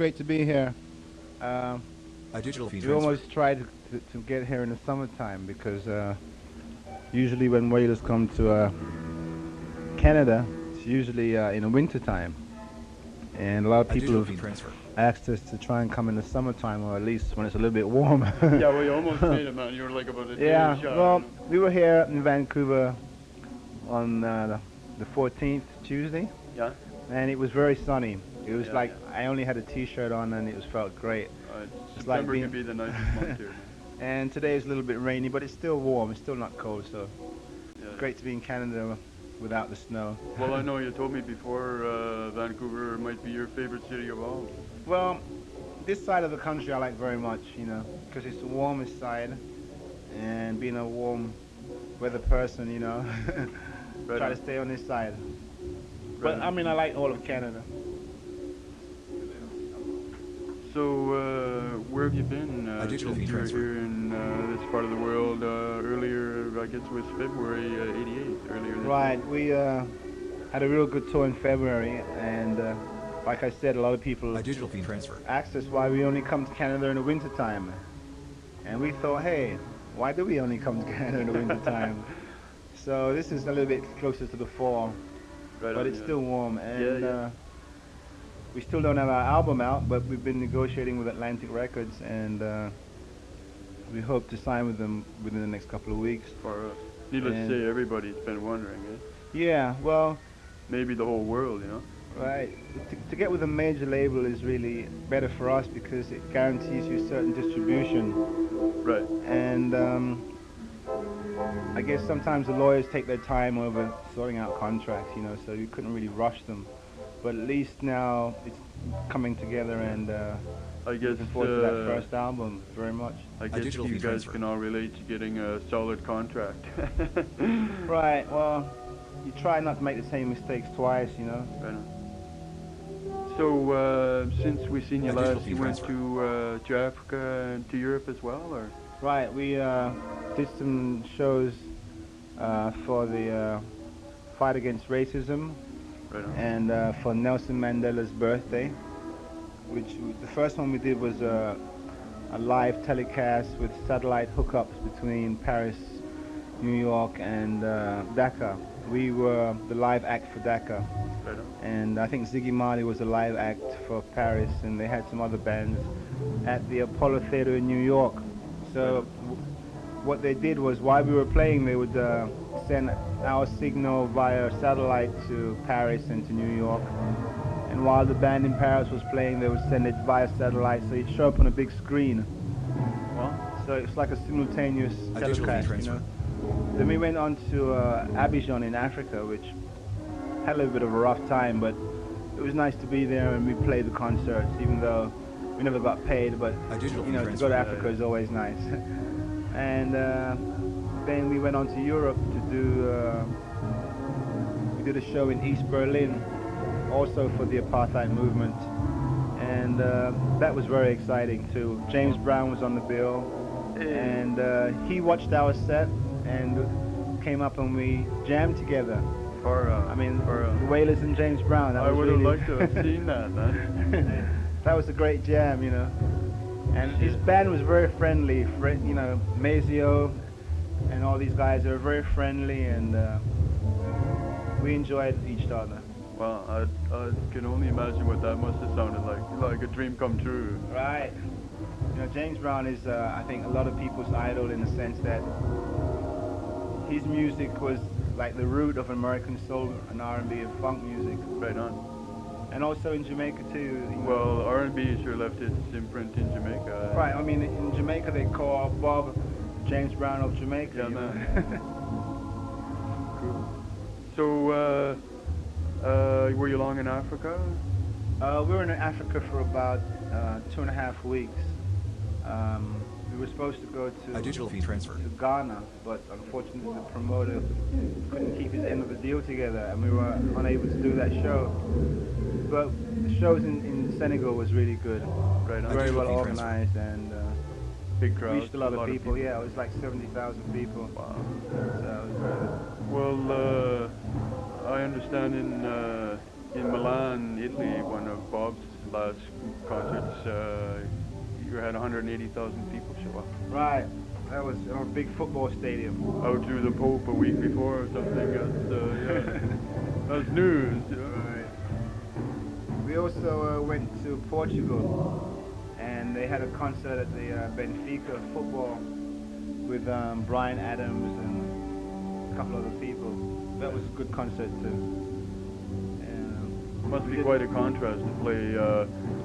great to be here. Um, A digital feed we transfer. almost tried to get here in the summertime because usually when whalers come to Canada, it's usually in the wintertime. And a lot of A people digital have feed transfer. asked us to try and come in the summertime, or at least when it's a little bit warm. Yeah, we almost made it, man. You were like about a day Yeah, shy. well, we were here in Vancouver on the 14th, Tuesday, Yeah? and it was very sunny. It was Yeah, like yeah. I only had a t-shirt on and it was felt great. It's like September being- could be the nicest month here, man. And today is a little bit rainy, but it's still warm. It's still not cold, so Yeah. it's great to be in Canada without the snow. Well, I know you told me before Vancouver might be your favorite city of all. Well, this side of the country I like very much, because it's the warmest side, and being a warm weather person, Right try on. to stay on this side. Right But on. I mean, I like all of Canada. So, where have you been A digital since feed you were transfer. here in this part of the world earlier, I guess it was February 88, earlier this Right, we had a real good tour in February, and like I said, a lot of people A digital feed transfer. asked us why we only come to Canada in the wintertime. And we thought, hey, why do we only come to Canada in the wintertime? So this is a little bit closer to the fall, Right but on, it's yeah. still warm. And yeah. we still don't have our album out, but we've been negotiating with Atlantic Records, and we hope to sign with them within the next couple of weeks. For needless And- to say, everybody's been wondering, eh? Yeah, well, Maybe the whole world, right. To get with a major label is really better for us because it guarantees you certain distribution. Right. And I guess sometimes the lawyers take their time over sorting out contracts, so you couldn't really rush them. But at least now it's coming together, and I guess looking forward to that first album very much. I guess digital you feed guys transfer. can all relate to getting a solid contract. Right, well, you try not to make the same mistakes twice, Right on. So, since we seen you A digital last, feed you went transfer. to Africa and to Europe as well, or? Right, we did some shows for the fight against racism, Right on. and for Nelson Mandela's birthday, which the first one we did was a live telecast with satellite hookups between Paris, New York, and Dakar. We were the live act for Dakar, Right on. and I think Ziggy Marley was the live act for Paris, and they had some other bands at the Apollo Theater in New York. So what they did was, while we were playing, they would send our signal via satellite to Paris and to New York. And while the band in Paris was playing, they would send it via satellite, so it'd show up on a big screen. Well, So it's like a simultaneous A digital feed telecast, transfer. Then we went on to Abidjan in Africa, which had a little bit of a rough time, but it was nice to be there, and we played the concerts, even though we never got paid, but A digital feed to transfer. go to Africa is always nice. And then we went on to Europe to we did a show in East Berlin, also for the apartheid movement, and that was very exciting too. James Brown was on the bill, and he watched our set and came up and we jammed together. I mean, The Wailers and James Brown. That I was would have really liked to have seen that, man. that was a great jam, And his band was very friendly, Mazio and all these guys are very friendly, and we enjoyed each other. Well, I can only imagine what that must have sounded like a dream come true. Right. James Brown is, I think, a lot of people's idol in the sense that his music was like the root of American soul and R&B and funk music. Right on. And also in Jamaica too. Well, R&B sure left its imprint in Jamaica. Right, I mean, in Jamaica they call Bob James Brown of Jamaica. Yeah, you know? man. Cool. So, were you long in Africa? We were in Africa for about 2.5 weeks. We were supposed to go to A digital feed transfer. to Ghana, but unfortunately the promoter couldn't keep his end of the deal together, and we were unable to do that show. But the shows in Senegal was really good, Right on. very well Digital feed transfer. organized, and Big crowd. reached a lot of people. Yeah, it was like 70,000 people. Wow. So it was very good. Well, I understand in Milan, Italy, one of Bob's last concerts, you had 180,000 people show up. Right. That was a big football stadium. Outdrew the Pope a week before or something. That's yeah, that's news. You know? Right. We also went to Portugal, and they had a concert at the Benfica football with Brian Adams and a couple other people. That was a good concert too. Must be quite a contrast to play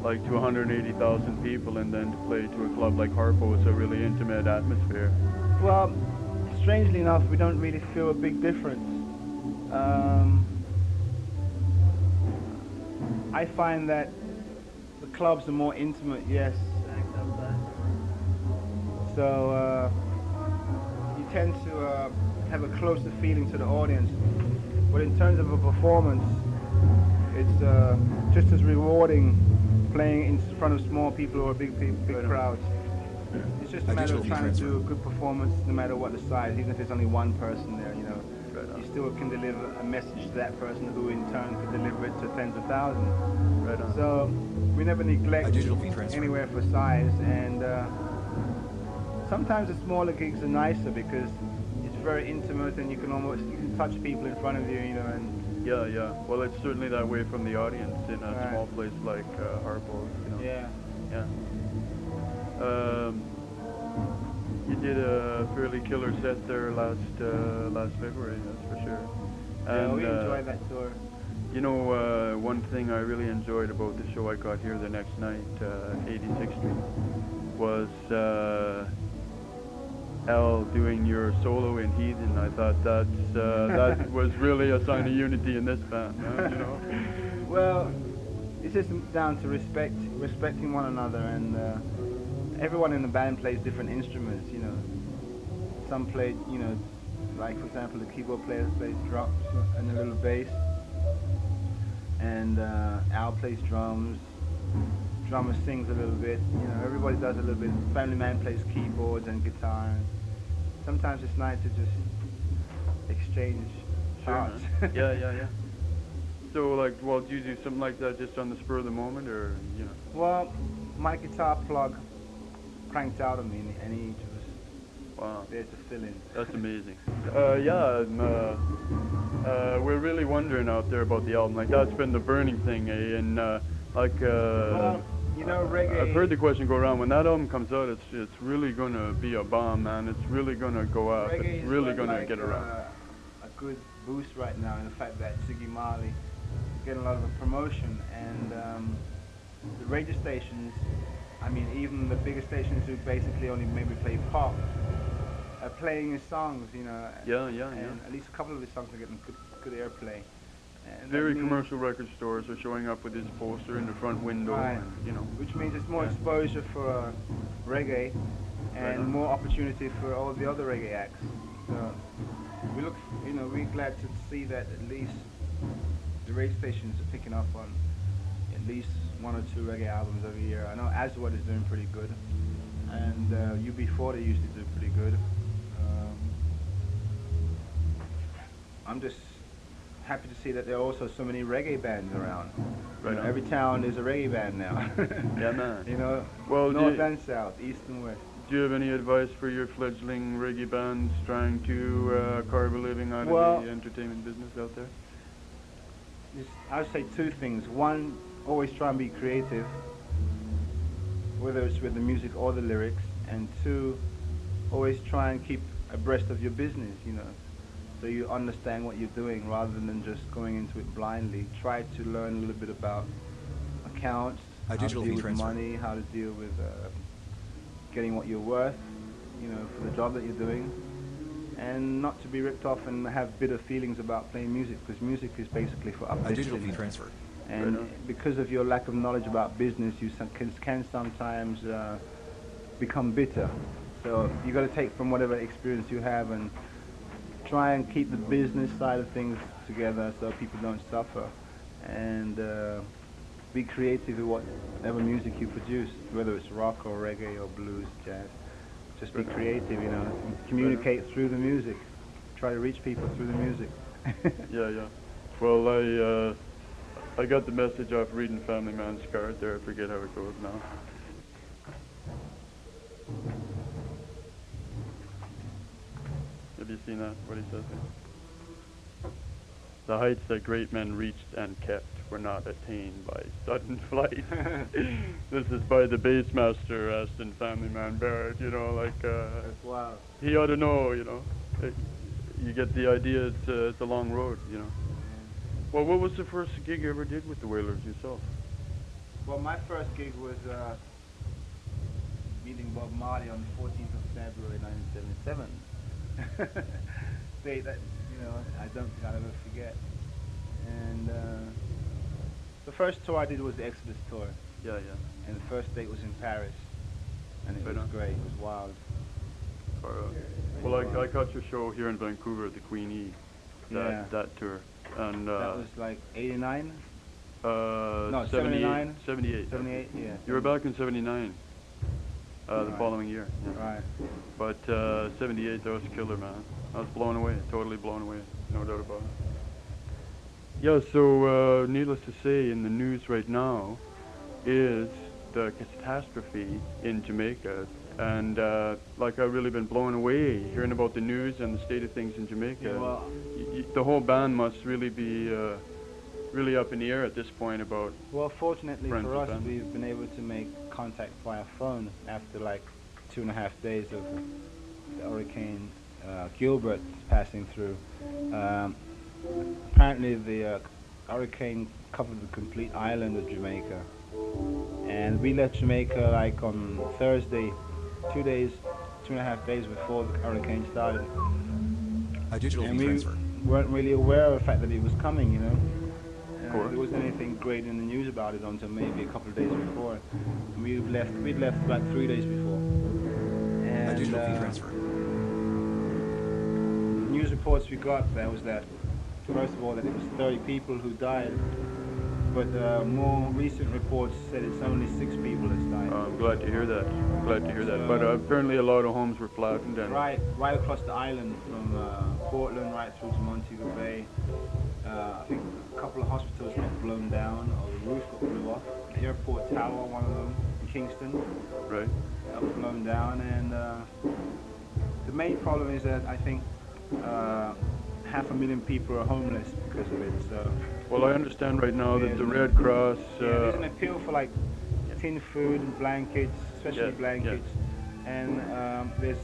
like to 180,000 people and then to play to a club like Harpo. It's a really intimate atmosphere. Well, strangely enough, we don't really feel a big difference. I find that the clubs are more intimate, yes. So you tend to have a closer feeling to the audience. But in terms of a performance, it's just as rewarding playing in front of small people or big crowds. It's just a matter of trying to do a good performance, no matter what the size. Even if there's only one person there, you know, you still can deliver a message to that person, who in turn could deliver it to tens of thousands. Right on. So we never neglect anywhere for size, and sometimes the smaller gigs are nicer because it's very intimate and you can touch people in front of you, you know. And yeah, yeah. Well, it's certainly that way from the audience in a Right. small place like Harpo. You know. yeah. Yeah. You did a fairly killer set there last February, that's for sure. Yeah, And we enjoyed that tour. you know, one thing I really enjoyed about the show I got here the next night, 86th Street, was Al doing your solo in Heathen. I thought that was really a sign of unity in this band, you know. Well, it's just down to respecting one another, and everyone in the band plays different instruments, you know. Some play, you know, like for example, the keyboard player plays drums and a little bass, and Al plays drums. Drummer sings a little bit, you know. Everybody does a little bit. Family Man plays keyboards and guitar. Sometimes it's nice to just exchange parts. Yeah, yeah, yeah. So, like, well, do you do something like that just on the spur of the moment, or, you know? Well, my guitar plug cranked out of me, and he was Wow. there to fill in. That's amazing. We're really wondering out there about the album. Like, that's been the burning thing, eh? And, Well, you know, reggae. I've heard the question go around, when that album comes out, it's really going to be a bomb, man. It's really going to go up. Reggae It's is really got going to like get around. A good boost right now in the fact that Ziggy Marley is getting a lot of promotion, and the radio stations, I mean, even the bigger stations who basically only maybe play pop, are playing his songs, you know. Yeah, yeah, and yeah. at least a couple of his songs are getting good airplay. And Very that means- commercial record stores are showing up with his poster in the front window, Right. and, you know. Which means it's more Yeah. exposure for reggae and on. more opportunity for all the other reggae acts. So we look, you know, we're glad to see that at least the radio stations are picking up on at least one or two reggae albums every year. I know Aswad is doing pretty good, and UB40 used to do pretty good. I'm just happy to see that there are also so many reggae bands around. Right You know, on. every town is a reggae band now. Yeah, man. You know, Well, north and south, east and west. Do you have any advice for your fledgling reggae bands trying to carve a living out Well- of the entertainment business out there? I would say two things. One, always try and be creative, whether it's with the music or the lyrics. And two, always try and keep abreast of your business, you know, so you understand what you're doing rather than just going into it blindly. Try to learn a little bit about accounts, how to digital deal fee with transfer. money, how to deal with getting what you're worth, you know, for the job that you're doing. And not to be ripped off and have bitter feelings about playing music, because music is basically for A digital uplifting. fee transfer. And Right on. because of your lack of knowledge about business, you can sometimes become bitter. So you got to take from whatever experience you have and try and keep the business side of things together so people don't suffer. And be creative with whatever music you produce, whether it's rock or reggae or blues, jazz. Just be creative, you know, and communicate through the music. Try to reach people through the music. Yeah, yeah. Well, I got the message off reading Family Man's card there. I forget how it goes now. Have you seen that? What he says here? The heights that great men reached and kept were not attained by sudden flight. This is by the bass master, Aston Family Man Barrett. You know, like That's wild. he ought to know. You know, you get the idea. It's a long road. You know. Well, what was the first gig you ever did with the Wailers yourself? Well, my first gig was meeting Bob Marley on the 14th of February 1977. Date that, you know, I don't think I'll ever forget. And the first tour I did was the Exodus tour. Yeah, yeah. And the first date was in Paris. And it Right was on. great, it was wild. Well, I caught your show here in Vancouver at the Queen E. That tour. And that was like 89? no, 79? 78. 78, yeah. You were back in 79. The Right. following year. Yeah. Right. But 78, that was killer, man. I was blown away, totally blown away, no doubt about it. Yeah, so needless to say, in the news right now is the catastrophe in Jamaica. And like I've really been blown away hearing about the news and the state of things in Jamaica. Yeah, well, The whole band must really be really up in the air at this point about. well, fortunately friends for and us, family. we've been able to make contact via phone after like 2.5 days of the Hurricane Gilbert passing through. Apparently the hurricane covered the complete island of Jamaica. And we left Jamaica like on Thursday, 2.5 days before the hurricane started. A digital And fee we transfer. weren't really aware of the fact that it was coming, you know. course. There wasn't anything great in the news about it until maybe a couple of days before. And we'd left about 3 days before. A And digital fee transfer. news reports we got there was that, first of all, that it was 30 people who died. But more recent reports said it's only 6 people that's died. I'm glad to hear that. Glad to hear that. But apparently a lot of homes were flattened and. Right across the island from Portland right through to Montego Bay. I think a couple of hospitals got blown down, or the roof got blew off. The airport tower, one of them, in Kingston, Right. got blown down. And the main problem is that I think 500,000 people are homeless because of it. So. Well, I understand right now that Yeah, the Red Cross. There's an appeal for like tin food and blankets, especially Yeah, blankets. And there's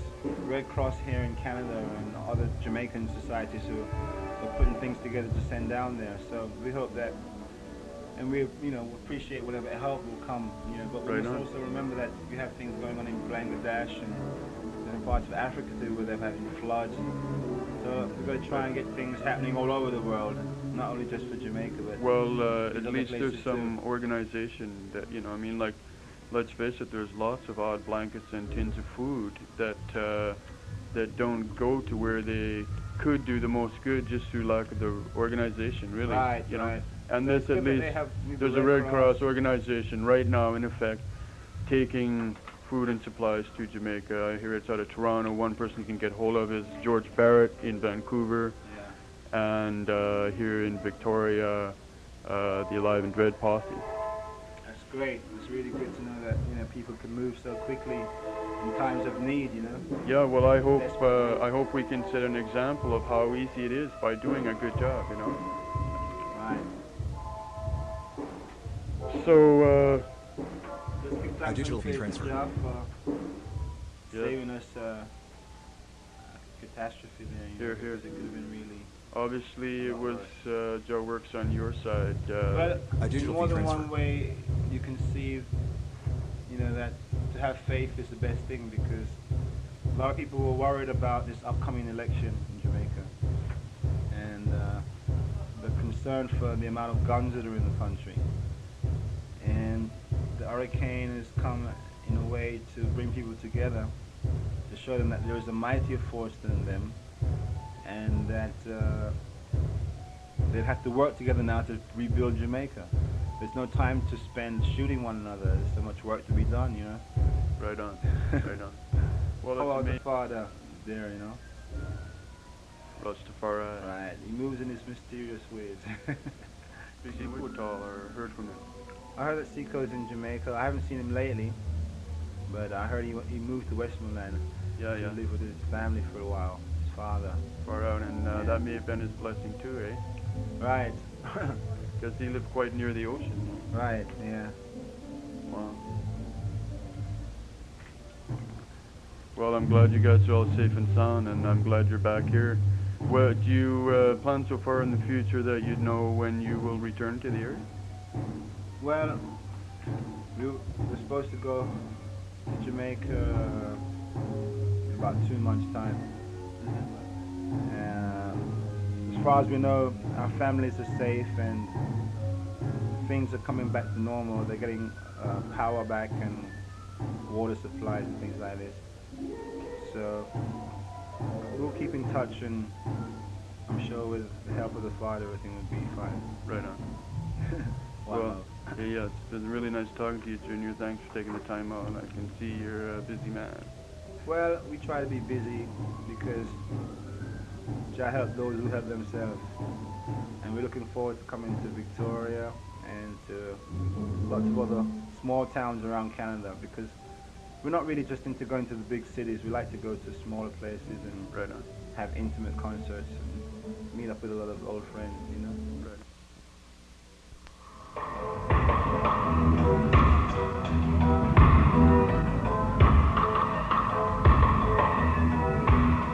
Red Cross here in Canada and other Jamaican societies who are putting things together to send down there. So we hope that, and we appreciate whatever help will come. But we Right must on. also remember that you have things going on in Bangladesh and different parts of Africa too, where they're having floods. So we've got to try and get things happening all over the world, not only just for Jamaica, but Well, there's at other least there's places some organization that, I mean, like, let's face it, there's lots of odd blankets and tins of food that that don't go to where they could do the most good just through lack of the organization, really. Right, you know. right. And So this it's at good that least, they have there's a Red Cross organization right now in effect taking food and supplies to Jamaica. I hear it's out of Toronto. One person you can get hold of is George Barrett in Vancouver. And here in Victoria, the Alive and Dread posse. That's great. It's really good to know that people can move so quickly in times of need. Yeah, well, I hope we can set an example of how easy it is by doing a good job. Right. So Let's give A thanks digital to fee Faith transfer. Jeff for Yeah. saving us a catastrophe there. Here, here. Because it could have been really. obviously it was Joe Works on your side. But A digital more fee than transfer. one way you can see, that to have faith is the best thing, because a lot of people were worried about this upcoming election in Jamaica, and they're concerned for the amount of guns that are in the country. And the hurricane has come in a way to bring people together, to show them that there is a mightier force than them, and that they'll have to work together now to rebuild Jamaica. There's no time to spend shooting one another. There's so much work to be done, Right on, right on. Well, How about that's the amazing. Father there, Rastafari. Right, he moves in his mysterious ways. Big Seafood tall or heard from him? I heard that Seco's in Jamaica. I haven't seen him lately, but I heard he moved to Westmoreland Yeah, to yeah. live with his family for a while. His father. Far out, and Yeah. that may have been his blessing too, eh? Right. Because he lived quite near the ocean. Right. Yeah. Wow. Well, I'm glad you guys are all safe and sound, and I'm glad you're back here. Well, do you plan so far in the future that you know when you will return to the area? Well, we're supposed to go to Jamaica in about 2 months' time. As far as we know, our families are safe and things are coming back to normal. They're getting power back and water supplies and things like this. So we'll keep in touch, and I'm sure with the help of the Father, everything will be fine. Right on. Wow. Well, yeah, it's been really nice talking to you, Junior. Thanks for taking the time out. I can see you're a busy man. Well, we try to be busy because Jah help those who help themselves. And we're looking forward to coming to Victoria and to lots of other small towns around Canada, because we're not really just into going to the big cities. We like to go to smaller places and Right on. have intimate concerts and meet up with a lot of old friends, you know. Right.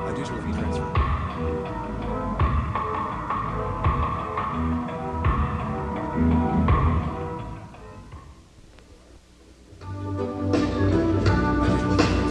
A digital fee transfer. A digital fee transfer.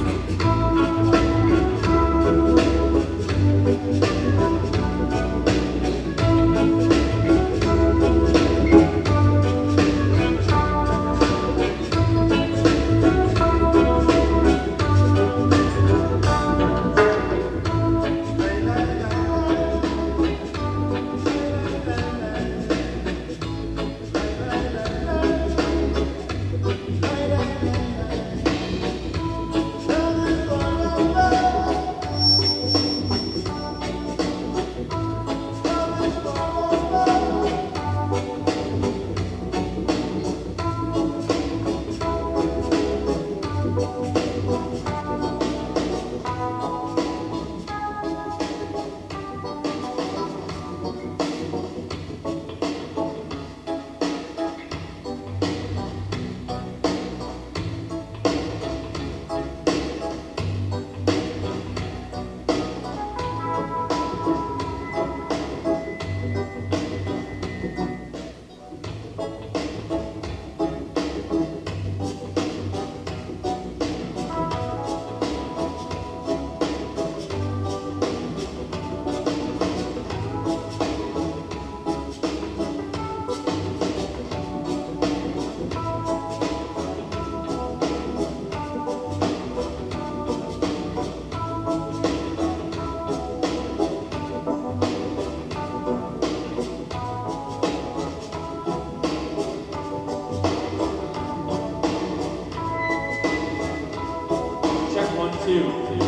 Check 1, 2.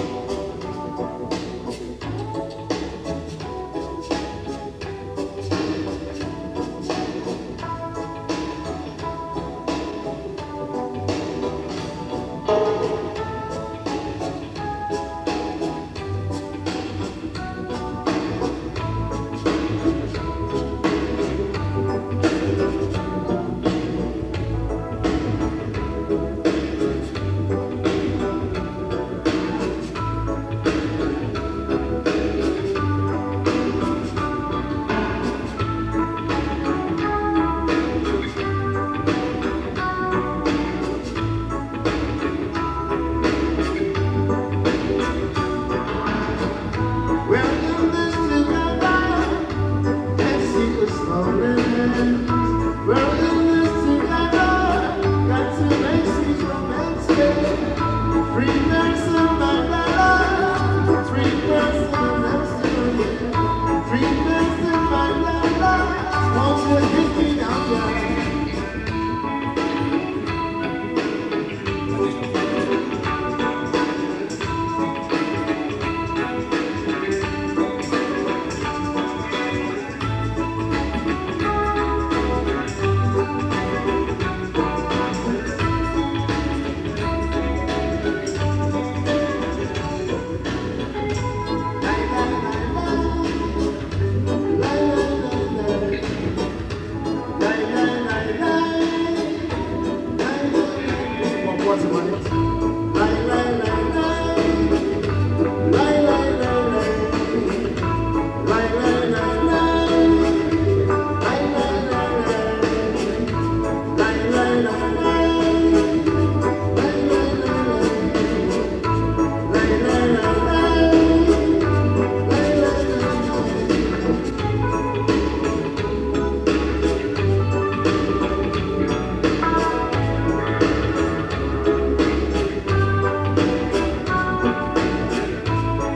what's the money? Lie, lie, lie, lie. Lie, lie, lie, lie. Lie, lie, lie, lie. Lie, lie, lie, lie. Lie, lie, lie, lie. Lie, lie, lie, lie. Lie, lie, lie, lie.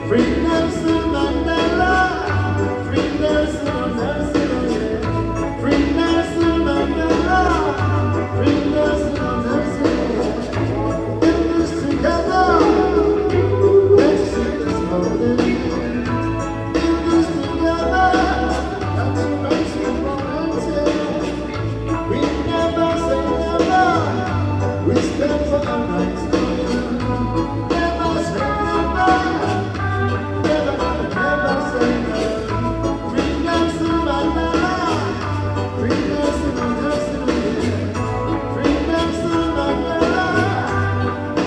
Free Nelson Mandela, free Nelson, Nelson, yeah. Free Nelson Mandela, free Nelson, Nelson, yeah. In this together, let's see this golden year. In this together, that's what makes me volunteer. We never say never, we stand for our rights. Never say never. Never say no. Free Nelson Mandela. Free Nelson, Nelson, yeah. Free Nelson Mandela.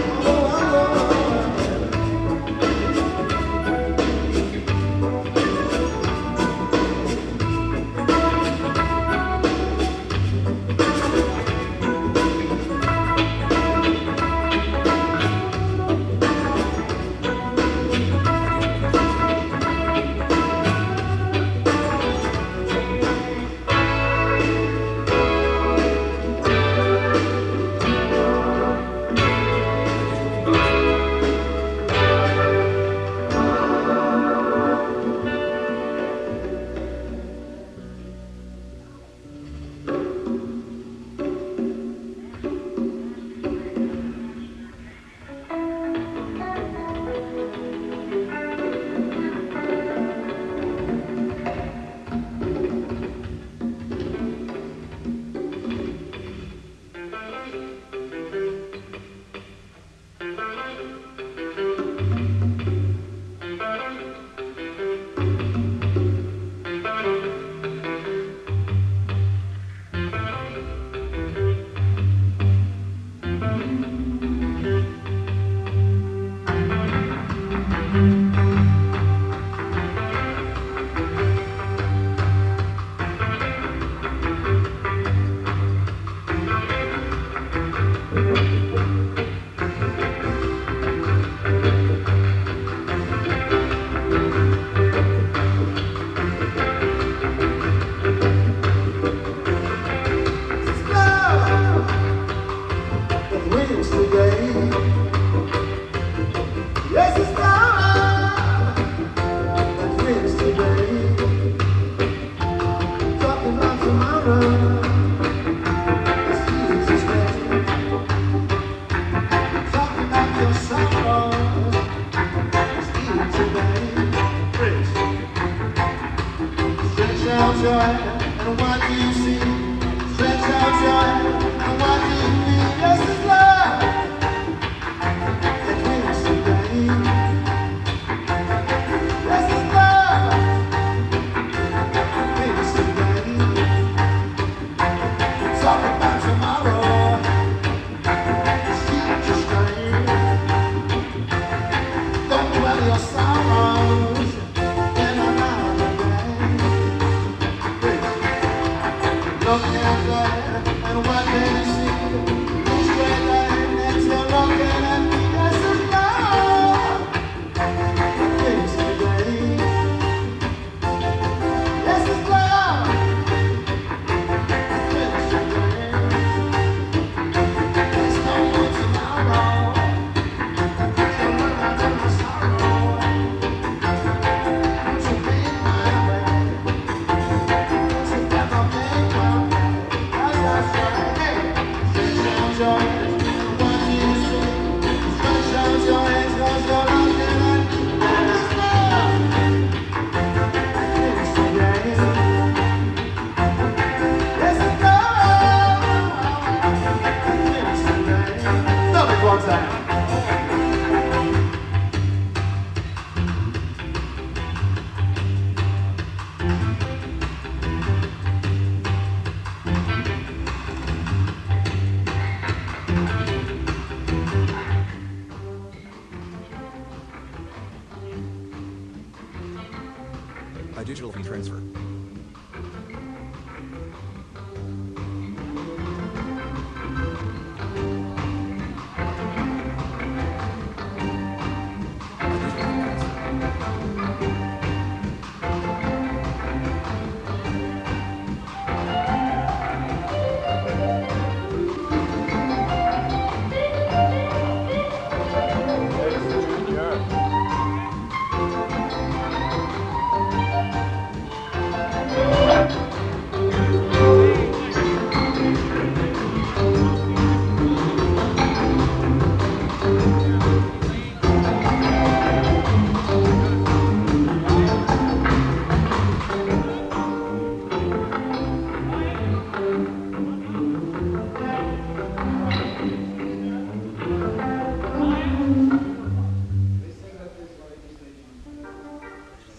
Oh, oh, oh. And what do you see? Stretch out your hand, and what do you feel? Yes, it's love that wins today. Yes, it's love that wins today. Talk about tomorrow, see just strange. Don't dwell your sorrows in another day. Look at that, and what do you see? Look straight ahead, and you're looking at me. Yes, it's love that wins today. Yes, it's love that wins today. There's no more tomorrow. Don't worry about my sorrow. Won't you be my baby? Won't you ever be my baby? That's right. Hey, digital fee transfer.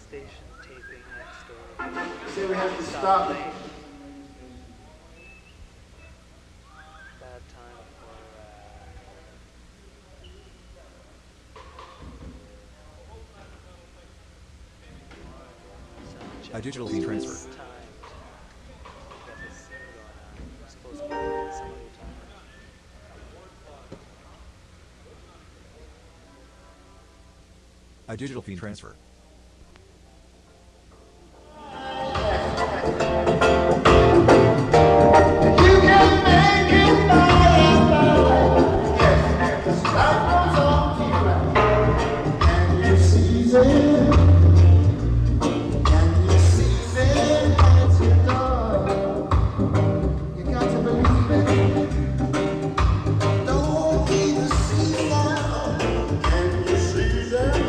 Station taping next door. Say we have to stop. Bad time for sound check. A digital fee transfer. It's timed. Got this thing going on. We're supposed to be doing some other time. A digital fee transfer. You can make it by and by. Yes, as life goes on, and you seize it, at your door. You got to believe it. Don't be deceived now, and you seize it.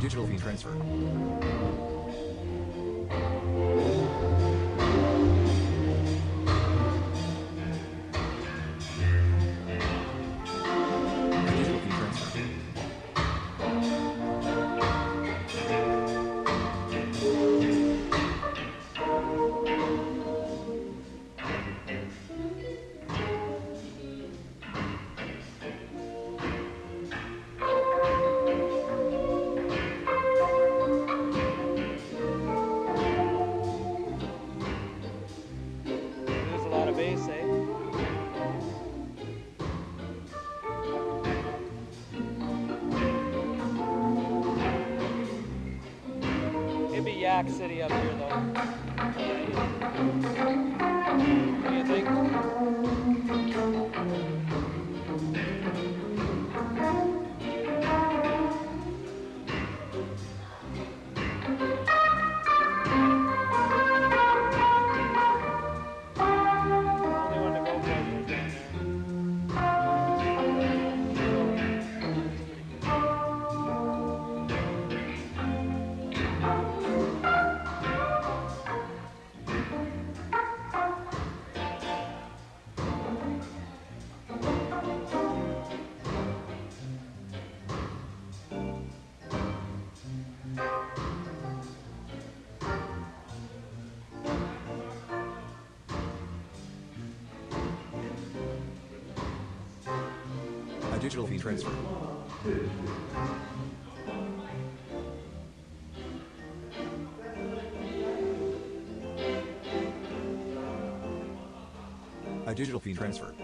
digital fee transfer. Digital fee transfer. There's a lot of bass, eh? It'd be Yak City up here, though. What do you think? Only one to go for digital fee transfer. A digital fee transfer.